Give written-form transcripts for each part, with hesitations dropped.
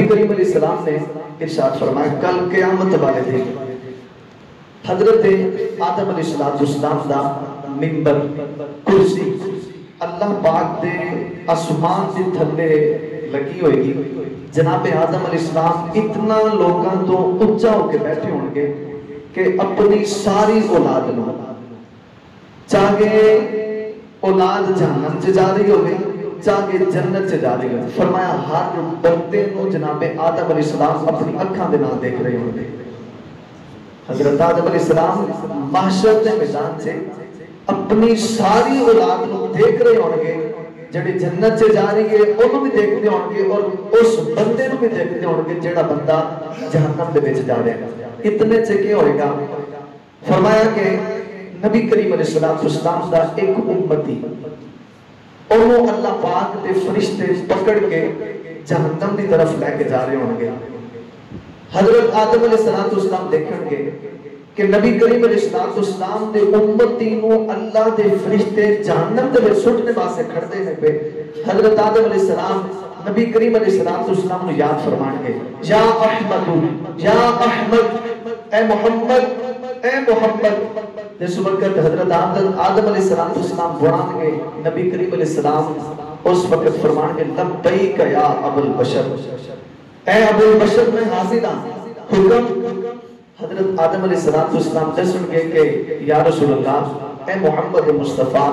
نبی کریم علیہ السلام نے ارشاد فرمایا کل قیامت والے دن حضرت آدم علیہ السلام دا منبر کرسی اللہ پاک دے آسمان دے تھلے لگی ہوئے گی. جناب آدم علیہ السلام اتنا لوگاں تو اونچا ہو کے بیٹھے ہوں گے کہ اپنی ساری اولاد نو چاہے اولاد جہنم سے جا رہی ہوگی چاہے جنت سے جا رہی ہوگی. فرمایا ہر بندے نو جناب آدم علیہ السلام اپنی اکھاں دے نال دیکھ رہے ہوں گے. حضرت آدم علیہ السلام محشر دے میدان سے اپنی ساری اولاد نو دیکھ رہے ہوں گے. جڑے جنت سے جا رہی ہے انہوں بھی دیکھتے ہوں گے اور اس بندے نو بھی دیکھتے ہوں گے جڑا بندہ جہنم دے وچ جا رہا ہے. اتنے سے کیا ہوئے گا؟ فرمایا کہ نبی کریم علیہ السلام دا ایک امتی انہوں اللہ پاک دے فرشتے پکڑ کے جہنم دی طرف لے کے جا رہے ہوں گے. حضرت آدم علیہ السلام دیکھیں گے کہ نبی کریم علیہ السلام دے امتی نو اللہ دے فرشتے جہنم دے وچ سٹنے واسطے کھڑتے ہیں پہ. حضرت آدم علیہ السلام نبی کریم علیہ السلام نو یاد فرمان گے یا احمد یا احمد اے محمد اے محمد. جس وقت حضرت آدم علیہ السلام بڑھان گے نبی کریم علیہ السلام اس وقت فرمان گے لبیک یا ابو البشر اے ابو البشر میں حاضر ہوں حکم. حضرت آدم علیہ السلام دسن گے کہ یا رسول اللہ اے محمد مصطفیٰ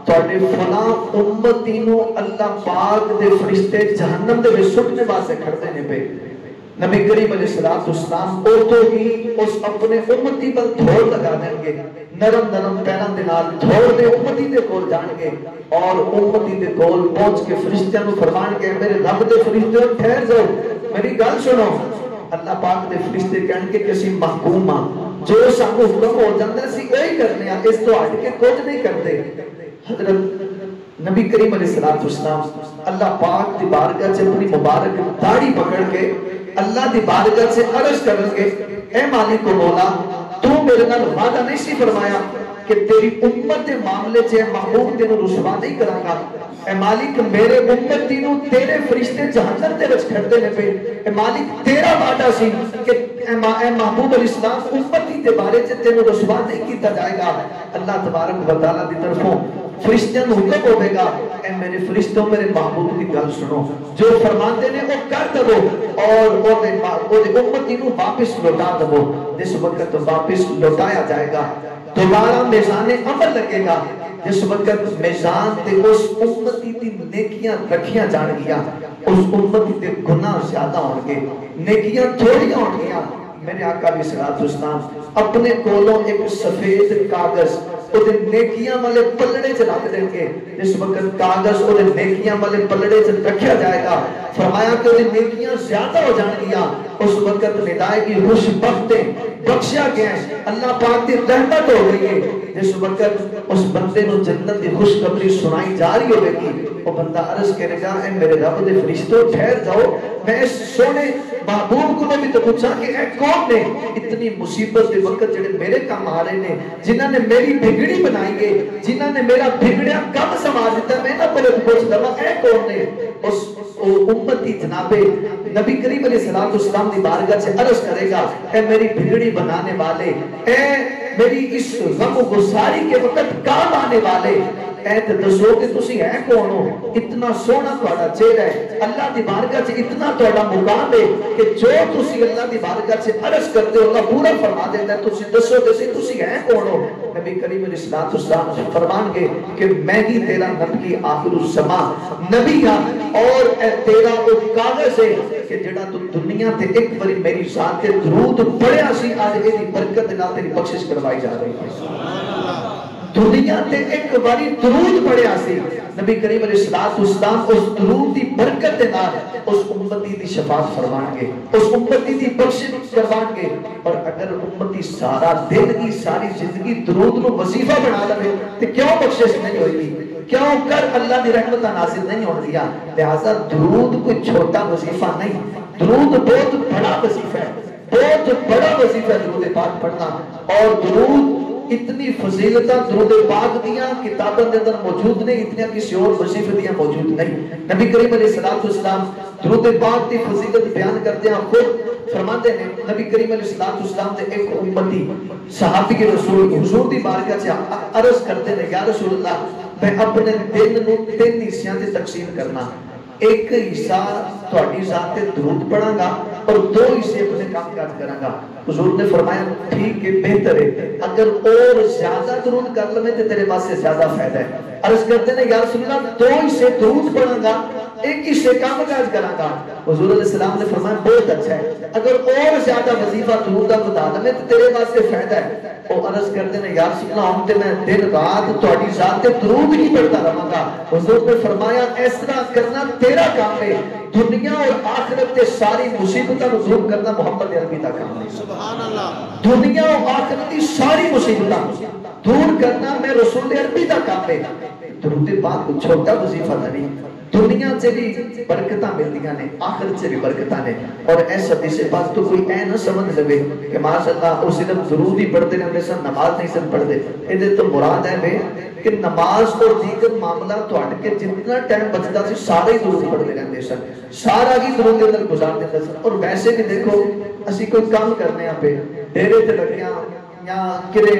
تواڈے فلاں امتی نو اللہ پاک دے فرشتے جہنم دے وچ سٹنے واسطے کھڑتے نے پے. نبی کریم علیہ السلام او تو ہی اس اپنے امتی پر دھوڑ لگا دیں گے نرم نرم پیروں دے نال دھوڑ دے امتی دے کول جان گے اور امتی دے کول پہنچ کے فرشتیاں نو فرمان گے میرے رب دے فرشتے ٹھہر جاؤ میری گل سنو. اللہ پاک دے فرشتے کہن کے کہ اسی محکوم ہاں جو سانو حکم ہو جاندا سی وہی کرنے ہاں اس تو ہٹ کے کچھ نہیں کرتے. حضرت نبی کریم علیہ السلام اللہ پاک دی بارگاہ سے اپنی مبارک داڑھی پکڑ کے اللہ دی بارگاہ سے عرض کریں گے اے مالک و مولا تو میرے نال وعدہ نہیں سی فرمایا کہ تیری امت دے معاملے سے محبوب تینوں رسوا نہیں کراں گا. اے مالک میرے امتی نو تیرے فرشتے جہنم دے وچ کھڑتے نے پے. اے مالک تیرا وعدہ سی کہ اے محبوب علیہ السلام امتی دے بارے سے تینوں رسوا نہیں کیتا جائے گا. اللہ تبارک و تعالی دی طرفوں فرشتوں کو حکم ہوئے گا اے میرے فرشتوں میرے محبوب کی گل سنو جو فرماتے نے وہ کر دو اور وہ امتی نو واپس لوٹا دو. جس وقت واپس لوٹایا جائے گا دوبارہ میزان عمل لگے گا. جس وقت میزان تے اس امتی دی نیکیاں رکھیاں جان گیا اس امتی دے گناہ زیادہ ہون گے نیکیاں تھوڑی ہون گیا. میرے آقا علیہ السلام اپنے کولوں ایک سفید کاغذ او دے نیکیاں والے پلڑے چ رکھ دیں گے. جس وقت کاغذ او دے نیکیاں والے پلڑے چ رکھا جائے گا فرمایا کہ وہ نیکیاں زیادہ ہو جان گیا. اس وقت ندائے کی خوش بختے بخشا گیا ہے اللہ پاک دی رحمت ہو گئی ہے. جس وقت اس بندے نو جنت دی خوشخبری سنائی جا رہی ہوگی وہ بندہ عرض کرے گا اے میرے رب دے فرشتوں ٹھہر جاؤ میں اس سونے محبوب کو بھی تو پوچھا کہ اے کون نے اتنی مصیبت دے وقت جڑے میرے کام آ رہے نے جنہاں نے میری بگڑی بنائی ہے جنہاں نے میرا بگڑیا کم سنبھال دیتا میں نہ بولے پوچھ دوا اے کون نے. اس امتی جناب نبی کریم علیہ السلام دی بارگاہ سے عرض کرے گا اے میری بگڑی بنانے والے اے میری اس غم و گساری کے وقت کام آنے والے اے تے دسو کہ تسی ہیں کون ہو. اتنا سونا تہاڈا چہرہ ہے اللہ دی بارگاہ سے اتنا تہاڈا مقام ہے کہ جو تسی اللہ دی بارگاہ سے عرض کرتے ہو اللہ پورا فرما دیتا ہے. تسی دسو تسی ہیں کون ہو. نبی کریم علیہ السلام فرمان گے کہ میں ہی تیرا نبی آخر الزمان نبی ہاں اور اے تیرا وہ کاغذ ہے کہ جڑا تو دنیا تے ایک باری میری ذات تے درود پڑھیا سی آج دی برکت نال تیری بخشش کروائی جا رہی ہے. دنیا تے ایک باری درود پڑھیا سی نبی کریم علیہ السلام اس درود دی برکت دے نال اس امتی دی شفاعت فرمان گے اس امتی دی بخشش کروان گے. اور اگر امتی سارا دن کی ساری زندگی درود نو وظیفہ بنا لے تے کیوں بخشش نہیں ہوئی گی کیوں کر اللہ دی رحمت نازل نہیں ہو دیا. لہذا درود کوئی چھوٹا وظیفہ نہیں درود بہت بڑا وظیفہ ہے بہت بڑا وظیفہ ہے درود پاک پڑھنا. اور درود اتنی فضیلتاں درود پاک دیاں کتاباں دے اندر موجود نے، اتنی کسی اور وظیفے دیاں موجود نہیں۔ نبی کریم علیہ الصلوۃ والسلام درود پاک دی فضیلت بیان کرتے ہیں، خود فرماتے ہیں نبی کریم علیہ الصلوۃ والسلام دے ایک امتی صحابی کے رسول حضور دی بارگاہ سے عرض کرتے ہیں یا رسول اللہ میں اپنے دن نو 3 حصیاں تے تقسیم کرنا، ایک حصہ تہاڈی ذات تے درود پڑھاں گا اور 2 حصے اپنے کام کاج کراں گا۔ حضور نے فرمایا ٹھیک ہے، بہتر ہے، اگر اور زیادہ درود کر لے تے تیرے واسطے زیادہ فائدہ ہے۔ عرض کرتے ہیں یا رسول اللہ 2 حصے درود پڑھاں گا، ایک حصے کام کاج کراں گا۔ حضور علیہ السلام نے فرمایا بہت اچھا ہے، اگر اور زیادہ وظیفہ درود دا بتا دے تے تیرے واسطے فائدہ ہے۔ وہ عرض کرتے ہیں یا رسول اللہ ہم تے میں دن رات تہاڈی ذات تے درود ہی پڑھتا رہاں گا۔ حضور نے فرمایا اس طرح کرنا تیرا کام ہے، دنیا اور آخرت تے ساری مصیبتاں کو دور کرنا محمد عربی دا کام ہے۔ سبحان اللہ۔ دنیا اور آخرت کی ساری مصیبتاں دور کرنا میں رسول عربی دا کام ہے۔ درود پاک کو چھوٹا وظیفہ نہیں، دنیا سے بھی برکتاں ملدیاں نے، آخرت سے بھی برکتاں نے۔ اور ایسا حدیث پاک تو کوئی اے نہ سمجھ لے کہ ماشاءاللہ اس دن درود ہی پڑھتے رہتے سن، نماز نہیں سن پڑھتے۔ یہ تو مراد ہے کہ نماز اور دیگر معاملات تو ہٹ کے جتنا ٹائم بچتا سی سارے ہی درود پڑھتے رہتے سن، سارا ہی درود کے اندر گزار دیتے سن۔ اور ویسے بھی دیکھو اسی کوئی کام کرنے ہیں پہ ڈیرے تے لگے ہیں یا کرے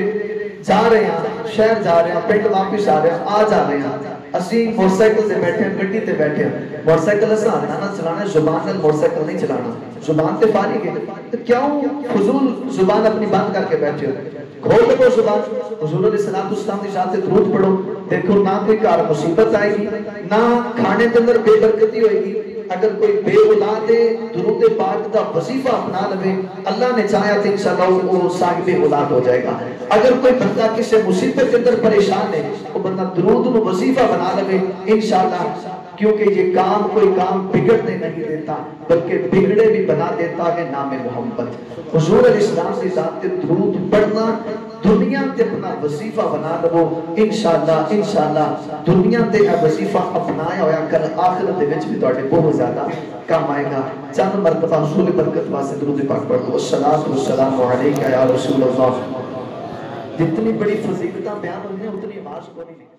جا رہے ہیں، شہر جا رہے ہیں، پنڈ واپس آ رہے ہیں، آ جا رہے ہیں، اسی موٹر سائیکل سے بیٹھے ہیں، گڈی تے بیٹھے ہیں، موٹر سائیکل سے آنا نہ چلانا، زبان سے موٹر سائیکل نہیں چلانا، زبان تے فارغ ہے، تو کیوں فضول زبان اپنی بند کر کے بیٹھے ہو؟ کھول لو زبان، حضور علیہ السلام کے ساتھ درود پڑھو، دیکھو نہ کوئی کار مصیبت آئے گی، نہ کھانے کے اندر بے برکتی ہوئے گی۔ اگر کوئی بے اولاد ہے درود پاک دا وظیفہ اپنا لے، اللہ نے چاہیا تو انشاءاللہ وہ صاحب اولاد ہو جائے گا۔ اگر کوئی بندہ کسی مصیبت کے اندر پریشان ہے وہ بندہ درود کو وظیفہ بنا لے انشاءاللہ، کیونکہ یہ کام کوئی کام بگڑنے نہیں دیتا بلکہ بگڑے بھی بنا دیتا ہے نام محمد۔ حضور علیہ السلام کی ذات تے درود پڑھنا دنیا تے اپنا وظیفہ بنا لو انشاءاللہ دنیا تے وظیفہ اپنایا ہویا کل آخرت دے وچ بھی تواڈے بہت زیادہ کام آئے گا۔ چند مرتبہ حضور برکت واسطے درود پاک پڑھ دو۔ الصلاۃ والسلام علیک یا رسول اللہ۔ جتنی بڑی فضیلتاں بیان ہوئی ہیں اتنی آواز کو نہیں